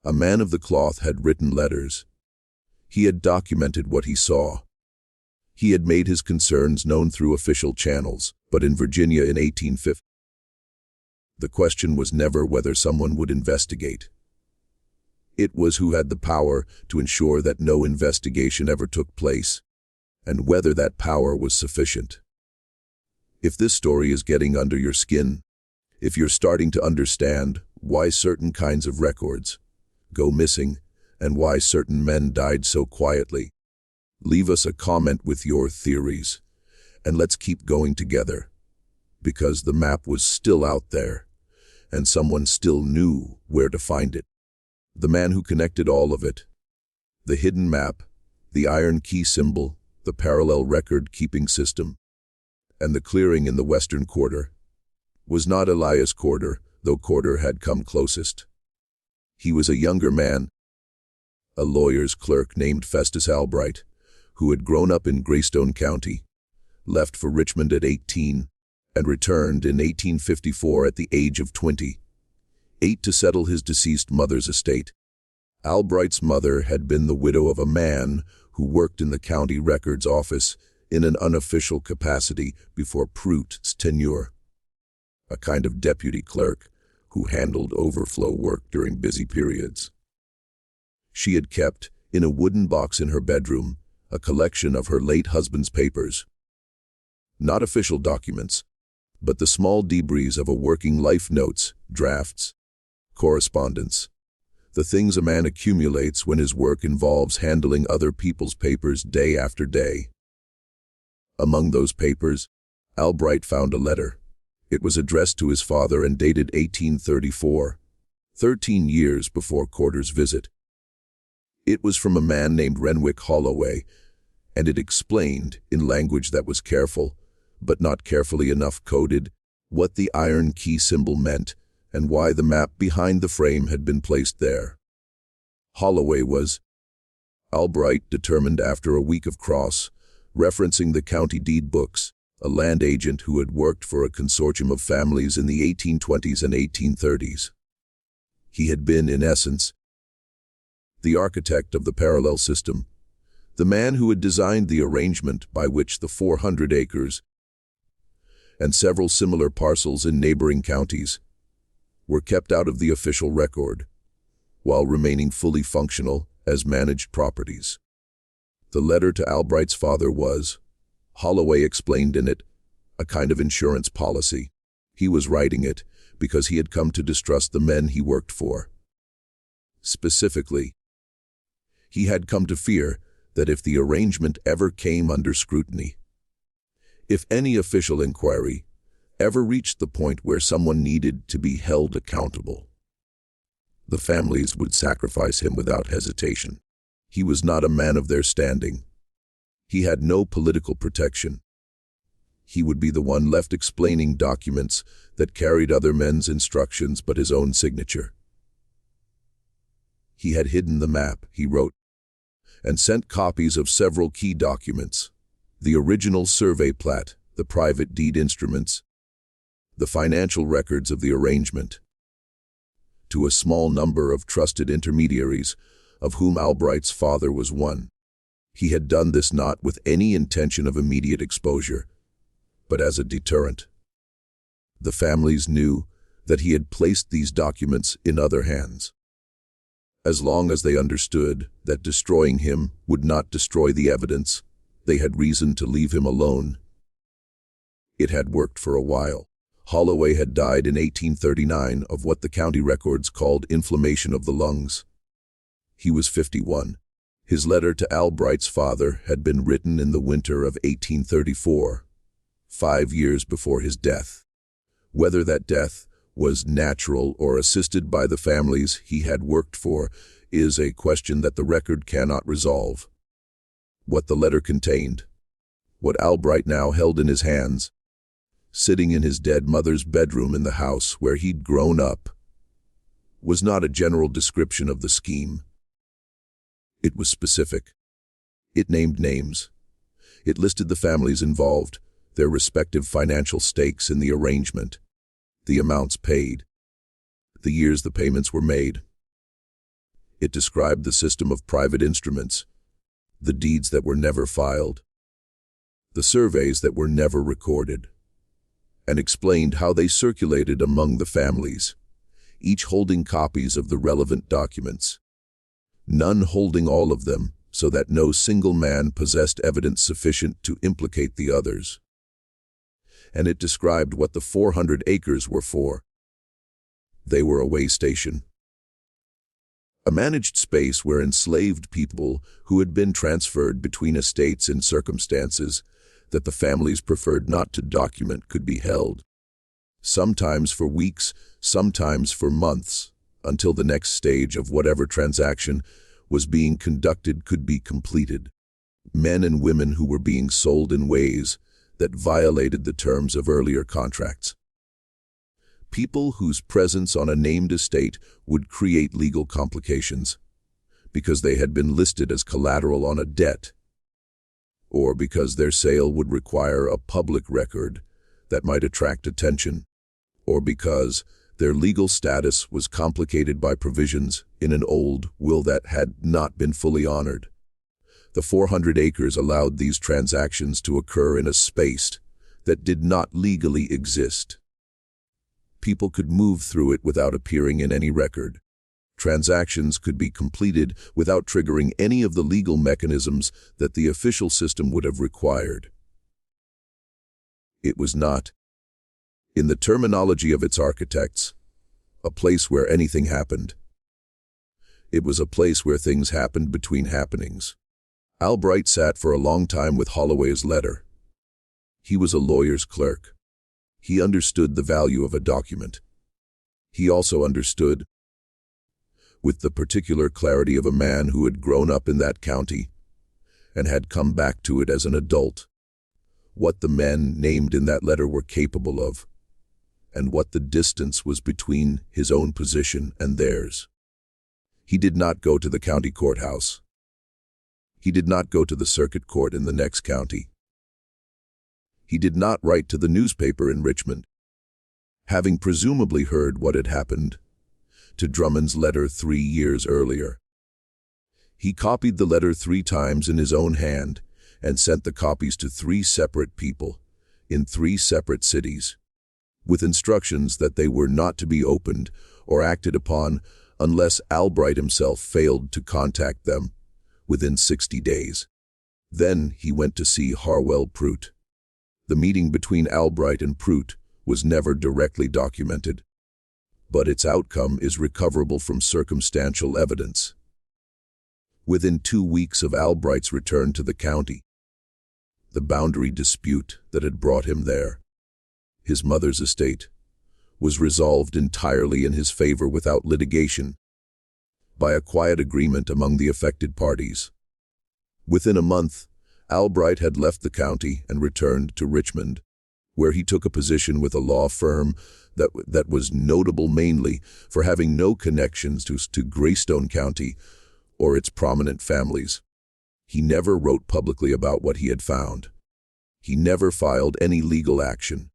A man of the cloth had written letters. He had documented what he saw. He had made his concerns known through official channels, but in Virginia in 1850, the question was never whether someone would investigate. It was who had the power to ensure that no investigation ever took place, and whether that power was sufficient. If this story is getting under your skin, if you're starting to understand why certain kinds of records go missing and why certain men died so quietly, leave us a comment with your theories, and let's keep going together, because the map was still out there, and someone still knew where to find it. The man who connected all of it, the hidden map, the iron key symbol, the parallel record-keeping system, and the clearing in the western quarter, was not Elias Corder, though Corder had come closest. He was a younger man, a lawyer's clerk named Festus Albright, who had grown up in Greystone County, left for Richmond at 18, and returned in 1854 at the age of 28 to settle his deceased mother's estate. Albright's mother had been the widow of a man who worked in the county records office in an unofficial capacity before Prout's tenure, a kind of deputy clerk who handled overflow work during busy periods. She had kept, in a wooden box in her bedroom, a collection of her late husband's papers. Not official documents, but the small debris of a working life: notes, drafts, correspondence, the things a man accumulates when his work involves handling other people's papers day after day. Among those papers, Albright found a letter. It was addressed to his father and dated 1834. 13 years before Corder's visit. It was from a man named Renwick Holloway, and it explained, in language that was careful, but not carefully enough coded, what the iron key symbol meant and why the map behind the frame had been placed there. Holloway was Albright determined after a week of cross, referencing the county deed books, a land agent who had worked for a consortium of families in the 1820s and 1830s. He had been, in essence, the architect of the parallel system, the man who had designed the arrangement by which the 400 acres and several similar parcels in neighboring counties were kept out of the official record, while remaining fully functional as managed properties. The letter to Albright's father was, Holloway explained in it, a kind of insurance policy. He was writing it because he had come to distrust the men he worked for. Specifically, he had come to fear that if the arrangement ever came under scrutiny, if any official inquiry ever reached the point where someone needed to be held accountable, the families would sacrifice him without hesitation. He was not a man of their standing. He had no political protection. He would be the one left explaining documents that carried other men's instructions but his own signature. He had hidden the map, he wrote, and sent copies of several key documents, the original survey plat, the private deed instruments, the financial records of the arrangement, to a small number of trusted intermediaries, of whom Albright's father was one. He had done this not with any intention of immediate exposure, but as a deterrent. The families knew that he had placed these documents in other hands. As long as they understood that destroying him would not destroy the evidence, they had reason to leave him alone. It had worked for a while. Holloway had died in 1839 of what the county records called inflammation of the lungs. He was 51. His letter to Albright's father had been written in the winter of 1834, 5 years before his death. Whether that death was natural or assisted by the families he had worked for is a question that the record cannot resolve. What the letter contained, what Albright now held in his hands, sitting in his dead mother's bedroom in the house where he'd grown up, was not a general description of the scheme. It was specific. It named names. It listed the families involved, their respective financial stakes in the arrangement, the amounts paid, the years the payments were made. It described the system of private instruments, the deeds that were never filed, the surveys that were never recorded, and explained how they circulated among the families, each holding copies of the relevant documents, none holding all of them so that no single man possessed evidence sufficient to implicate the others. And it described what the 400 acres were for. They were a way station, a managed space where enslaved people who had been transferred between estates in circumstances that the families preferred not to document could be held, sometimes for weeks, sometimes for months, until the next stage of whatever transaction was being conducted could be completed. Men and women who were being sold in ways that violated the terms of earlier contracts. People whose presence on a named estate would create legal complications because they had been listed as collateral on a debt, or because their sale would require a public record that might attract attention, or because their legal status was complicated by provisions in an old will that had not been fully honored. The 400 acres allowed these transactions to occur in a space that did not legally exist. People could move through it without appearing in any record. Transactions could be completed without triggering any of the legal mechanisms that the official system would have required. It was not, in the terminology of its architects, a place where anything happened. It was a place where things happened between happenings. Albright sat for a long time with Holloway's letter. He was a lawyer's clerk. He understood the value of a document. He also understood with the particular clarity of a man who had grown up in that county and had come back to it as an adult, what the men named in that letter were capable of, and what the distance was between his own position and theirs. He did not go to the county courthouse. He did not go to the circuit court in the next county. He did not write to the newspaper in Richmond, having presumably heard what had happened to Drummond's letter 3 years earlier. He copied the letter 3 times in his own hand and sent the copies to 3 separate people in 3 separate cities, with instructions that they were not to be opened or acted upon unless Albright himself failed to contact them within 60 days. Then he went to see Harwell Prout. The meeting between Albright and Prout was never directly documented, but its outcome is recoverable from circumstantial evidence. Within 2 weeks of Albright's return to the county, the boundary dispute that had brought him there, his mother's estate, was resolved entirely in his favor without litigation, by a quiet agreement among the affected parties. Within a month, Albright had left the county and returned to Richmond, where he took a position with a law firm that was notable mainly for having no connections to Greystone County or its prominent families. He never wrote publicly about what he had found. He never filed any legal action.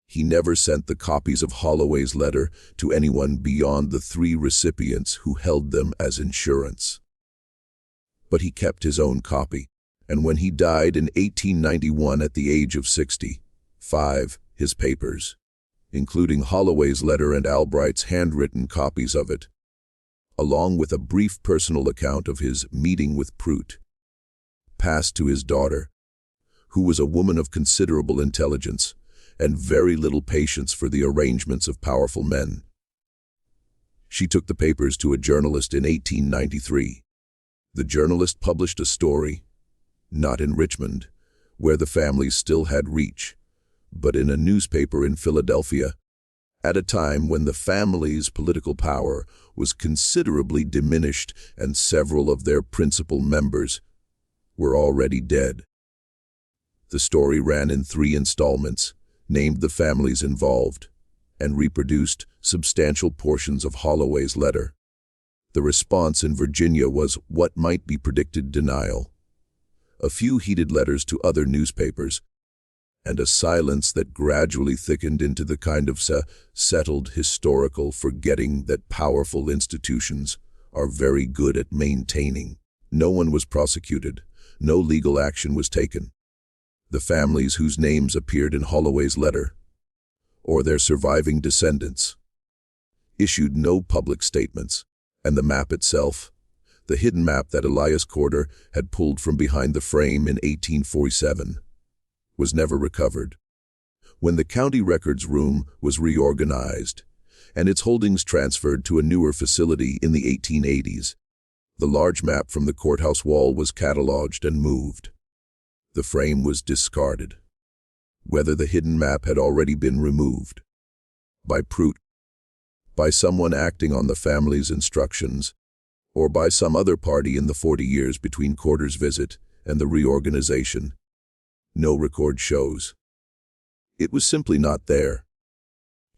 He never sent the copies of Holloway's letter to anyone beyond the 3 recipients who held them as insurance. But he kept his own copy, and when he died in 1891 at the age of 65, his papers, including Holloway's letter and Albright's handwritten copies of it, along with a brief personal account of his meeting with Prout, passed to his daughter, who was a woman of considerable intelligence and very little patience for the arrangements of powerful men. She took the papers to a journalist in 1893. The journalist published a story, not in Richmond, where the families still had reach, but in a newspaper in Philadelphia, at a time when the family's political power was considerably diminished and several of their principal members were already dead. The story ran in 3 installments, named the families involved, and reproduced substantial portions of Holloway's letter. The response in Virginia was what might be predicted: denial, a few heated letters to other newspapers, and a silence that gradually thickened into the kind of settled historical forgetting that powerful institutions are very good at maintaining. No one was prosecuted. No legal action was taken. The families whose names appeared in Holloway's letter, or their surviving descendants, issued no public statements, and the map itself, the hidden map that Elias Corder had pulled from behind the frame in 1847, was never recovered. When the county records room was reorganized and its holdings transferred to a newer facility in the 1880s, the large map from the courthouse wall was cataloged and moved. The frame was discarded. Whether the hidden map had already been removed by Prout, by someone acting on the family's instructions, or by some other party in the 40 years between Corder's visit and the reorganization, no record shows. It was simply not there.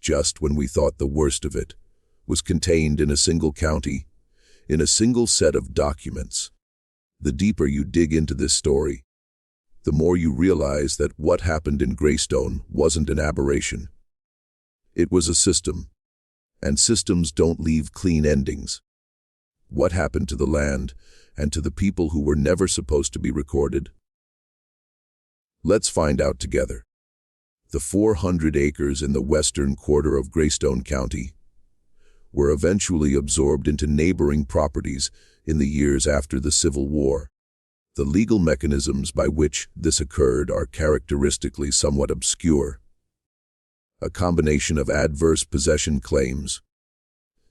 Just when we thought the worst of it was contained in a single county, in a single set of documents, the deeper you dig into this story, the more you realize that what happened in Greystone wasn't an aberration. It was a system, and systems don't leave clean endings. What happened to the land and to the people who were never supposed to be recorded? Let's find out together. The 400 acres in the western quarter of Greystone County were eventually absorbed into neighboring properties in the years after the Civil War. The legal mechanisms by which this occurred are characteristically somewhat obscure. A combination of adverse possession claims,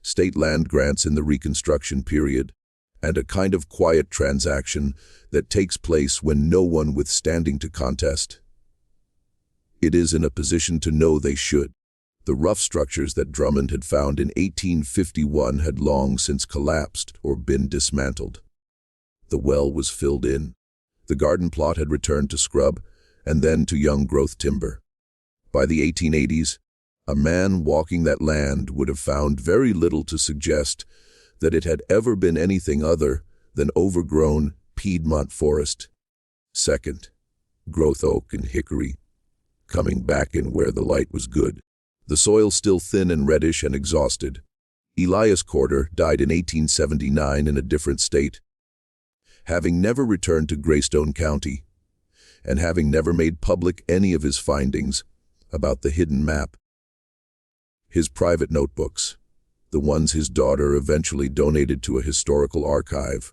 state land grants in the Reconstruction period, and a kind of quiet transaction that takes place when no one withstanding to contest. It is in a position to know they should. The rough structures that Drummond had found in 1851 had long since collapsed or been dismantled. The well was filled in. The garden plot had returned to scrub and then to young-growth timber. By the 1880s, a man walking that land would have found very little to suggest that it had ever been anything other than overgrown Piedmont forest. Second, growth oak and hickory, coming back in where the light was good. The soil still thin and reddish and exhausted. Elias Corder died in 1879 in a different state, having never returned to Greystone County, and having never made public any of his findings about the hidden map. His private notebooks, the ones his daughter eventually donated to a historical archive,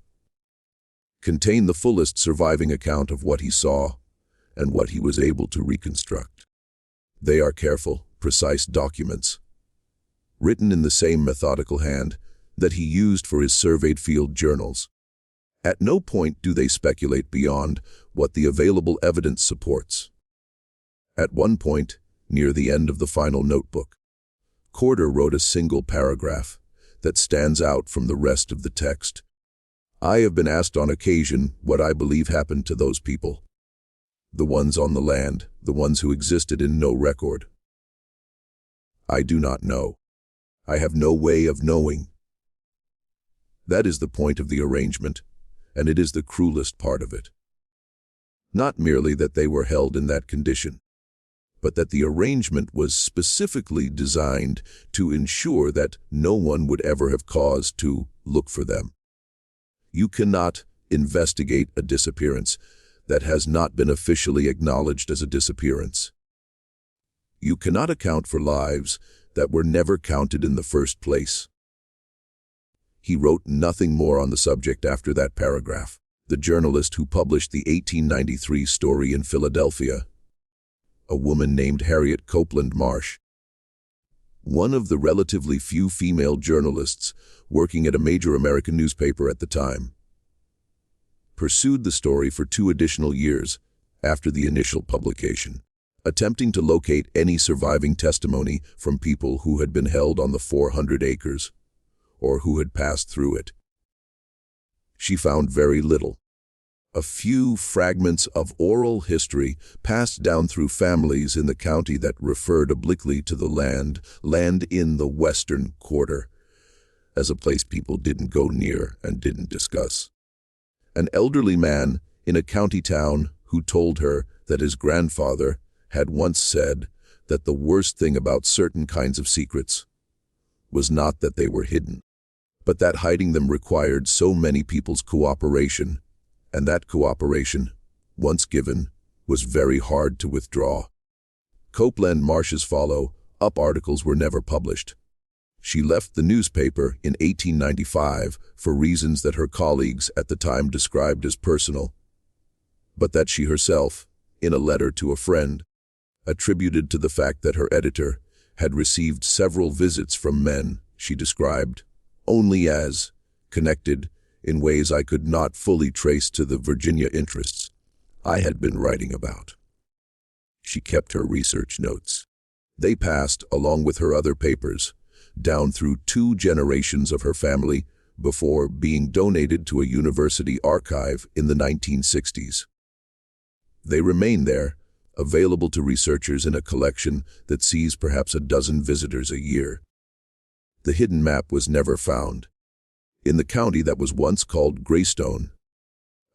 contain the fullest surviving account of what he saw and what he was able to reconstruct. They are careful, precise documents, written in the same methodical hand that he used for his surveyed field journals. At no point do they speculate beyond what the available evidence supports. At one point, near the end of the final notebook, Corder wrote a single paragraph that stands out from the rest of the text. I have been asked on occasion what I believe happened to those people. The ones on the land, the ones who existed in no record. I do not know. I have no way of knowing. That is the point of the arrangement, and it is the cruelest part of it. Not merely that they were held in that condition, but that the arrangement was specifically designed to ensure that no one would ever have cause to look for them. You cannot investigate a disappearance that has not been officially acknowledged as a disappearance. You cannot account for lives that were never counted in the first place. He wrote nothing more on the subject after that paragraph. The journalist who published the 1893 story in Philadelphia, a woman named Harriet Copeland Marsh, one of the relatively few female journalists working at a major American newspaper at the time, pursued the story for 2 additional years after the initial publication, attempting to locate any surviving testimony from people who had been held on the 400 acres or who had passed through it. She found very little. A few fragments of oral history passed down through families in the county that referred obliquely to the land in the western quarter, as a place people didn't go near and didn't discuss. An elderly man in a county town who told her that his grandfather had once said that the worst thing about certain kinds of secrets was not that they were hidden, but that hiding them required so many people's cooperation, and that cooperation, once given, was very hard to withdraw. Copeland Marsh's follow-up articles were never published. She left the newspaper in 1895 for reasons that her colleagues at the time described as personal, but that she herself, in a letter to a friend, attributed to the fact that her editor had received several visits from men she described only as connected in ways I could not fully trace to the Virginia interests I had been writing about. She kept her research notes. They passed, along with her other papers, down through 2 generations of her family before being donated to a university archive in the 1960s. They remain there, available to researchers in a collection that sees perhaps a dozen visitors a year. The hidden map was never found. In the county that was once called Greystone,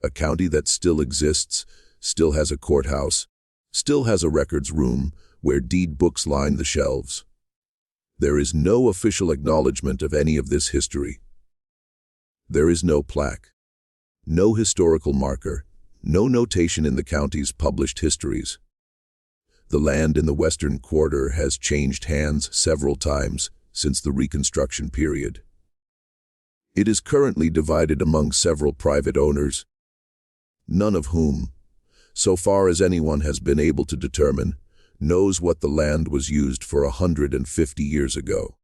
a county that still exists, still has a courthouse, still has a records room where deed books line the shelves. There is no official acknowledgement of any of this history. There is no plaque, no historical marker, no notation in the county's published histories. The land in the western quarter has changed hands several times since the Reconstruction period. It is currently divided among several private owners, none of whom, so far as anyone has been able to determine, knows what the land was used for 150 years ago.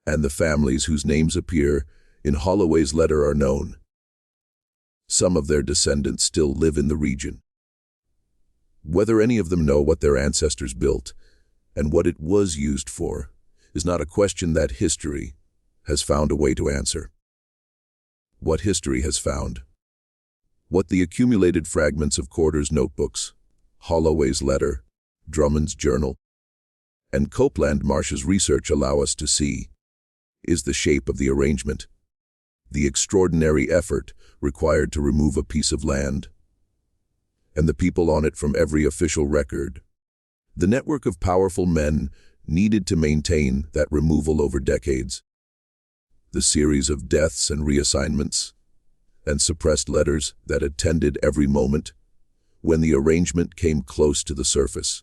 And the families whose names appear in Holloway's letter are known. Some of their descendants still live in the region. Whether any of them know what their ancestors built And what it was used for is not a question that history has found a way to answer. What history has found. What the accumulated fragments of Corder's notebooks, Holloway's letter, Drummond's journal, and Copeland Marsh's research allow us to see is the shape of the arrangement, the extraordinary effort required to remove a piece of land, and the people on it from every official record. The network of powerful men needed to maintain that removal over decades. The series of deaths and reassignments, and suppressed letters that attended every moment when the arrangement came close to the surface.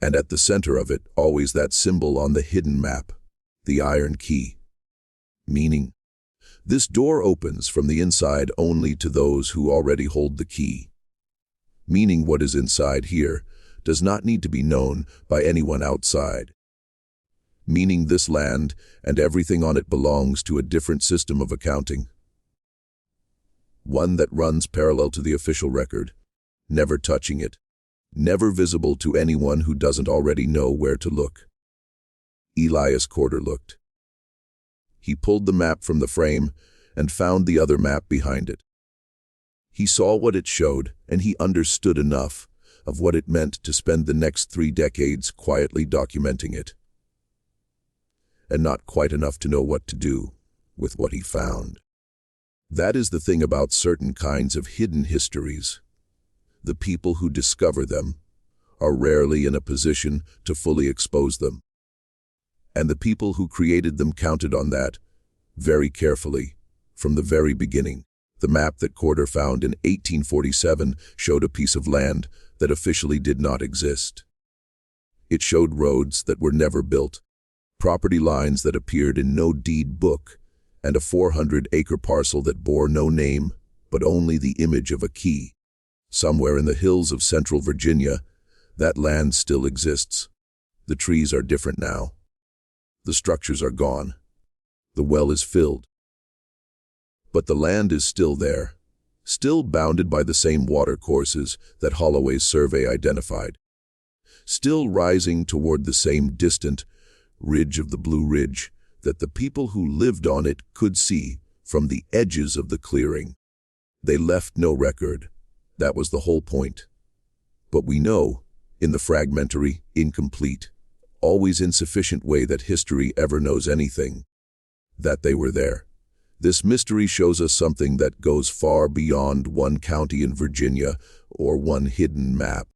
And at the center of it, always that symbol on the hidden map, the iron key. Meaning, this door opens from the inside only to those who already hold the key. Meaning what is inside here does not need to be known by anyone outside. Meaning this land and everything on it belongs to a different system of accounting. One that runs parallel to the official record, never touching it, never visible to anyone who doesn't already know where to look. Elias Corder looked. He pulled the map from the frame and found the other map behind it. He saw what it showed, and he understood enough of what it meant to spend the next 3 decades quietly documenting it. And not quite enough to know what to do with what he found. That is the thing about certain kinds of hidden histories. The people who discover them are rarely in a position to fully expose them. And the people who created them counted on that very carefully from the very beginning. The map that Corder found in 1847 showed a piece of land that officially did not exist. It showed roads that were never built, property lines that appeared in no deed book, and a 400-acre parcel that bore no name, but only the image of a key. Somewhere in the hills of central Virginia, that land still exists. The trees are different now. The structures are gone. The well is filled. But the land is still there, still bounded by the same watercourses that Holloway's survey identified, still rising toward the same distant ridge of the Blue Ridge that the people who lived on it could see from the edges of the clearing. They left no record. That was the whole point. But we know, in the fragmentary, incomplete, always insufficient way that history ever knows anything, that they were there. This mystery shows us something that goes far beyond one county in Virginia or one hidden map.